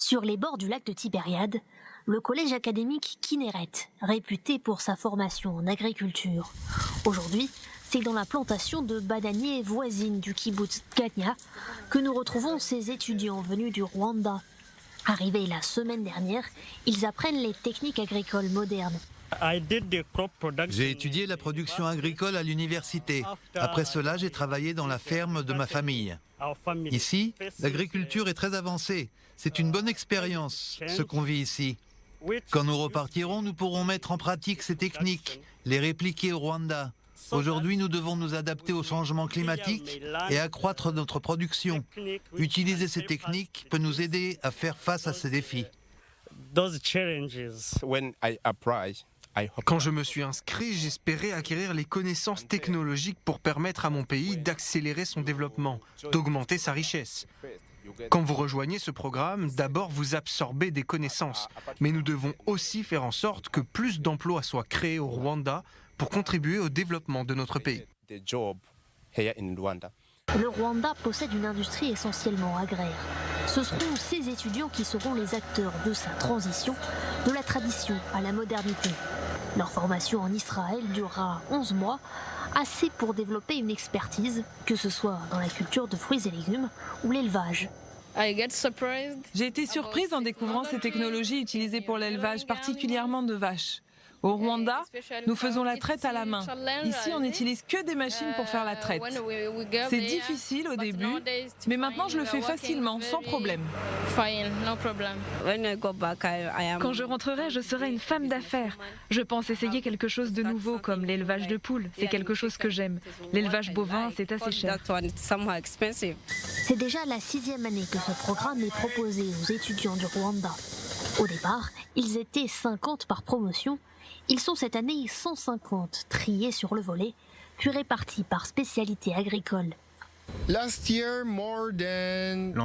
Sur les bords du lac de Tibériade, le collège académique Kinneret, réputé pour sa formation en agriculture. Aujourd'hui, c'est dans la plantation de bananiers voisine du kibboutz Gania que nous retrouvons ces étudiants venus du Rwanda. Arrivés la semaine dernière, ils apprennent les techniques agricoles modernes. J'ai étudié la production agricole à l'université. Après cela, j'ai travaillé dans la ferme de ma famille. Ici, l'agriculture est très avancée. C'est une bonne expérience, ce qu'on vit ici. Quand nous repartirons, nous pourrons mettre en pratique ces techniques, les répliquer au Rwanda. Aujourd'hui, nous devons nous adapter au changement climatique et accroître notre production. Utiliser ces techniques peut nous aider à faire face à ces défis. Quand je me suis inscrit, j'espérais acquérir les connaissances technologiques pour permettre à mon pays d'accélérer son développement, d'augmenter sa richesse. Quand vous rejoignez ce programme, d'abord vous absorbez des connaissances, mais nous devons aussi faire en sorte que plus d'emplois soient créés au Rwanda pour contribuer au développement de notre pays. Le Rwanda possède une industrie essentiellement agraire. Ce seront ces étudiants qui seront les acteurs de sa transition, de la tradition à la modernité. Leur formation en Israël durera 11 mois, assez pour développer une expertise, que ce soit dans la culture de fruits et légumes ou l'élevage. J'ai été surprise en découvrant ces technologies utilisées pour l'élevage, particulièrement de vaches. Au Rwanda, nous faisons la traite à la main. Ici, on n'utilise que des machines pour faire la traite. C'est difficile au début, mais maintenant je le fais facilement, sans problème. Quand je rentrerai, je serai une femme d'affaires. Je pense essayer quelque chose de nouveau, comme l'élevage de poules. C'est quelque chose que j'aime. L'élevage bovin, c'est assez cher. C'est déjà la 6e année que ce programme est proposé aux étudiants du Rwanda. Au départ, ils étaient 50 par promotion. Ils sont cette année 150 triés sur le volet, puis répartis par spécialité agricole. L'an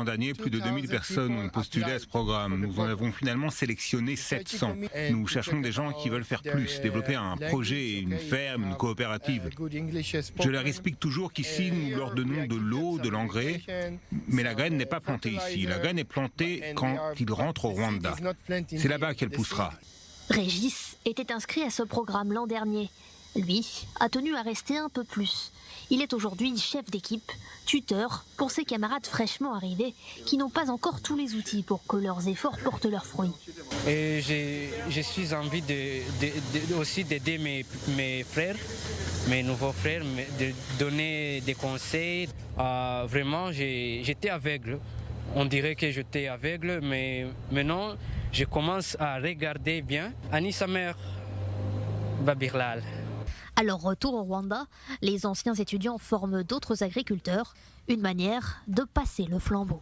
dernier, plus de 2000 personnes ont postulé à ce programme. Nous en avons finalement sélectionné 700. Nous cherchons des gens qui veulent faire plus, développer un projet, une ferme, une coopérative. Je leur explique toujours qu'ici, nous leur donnons de l'eau, de l'engrais, mais la graine n'est pas plantée ici. La graine est plantée quand ils rentrent au Rwanda. C'est là-bas qu'elle poussera. Régis était inscrit à ce programme l'an dernier. Lui a tenu à rester un peu plus. Il est aujourd'hui chef d'équipe, tuteur pour ses camarades fraîchement arrivés qui n'ont pas encore tous les outils pour que leurs efforts portent leurs fruits. Et je suis envie aussi d'aider mes frères, mes nouveaux frères, de donner des conseils. Vraiment, j'étais aveugle. On dirait que j'étais aveugle, mais maintenant, je commence à regarder bien. Annie Samer Babirlal. À leur retour au Rwanda, les anciens étudiants forment d'autres agriculteurs, une manière de passer le flambeau.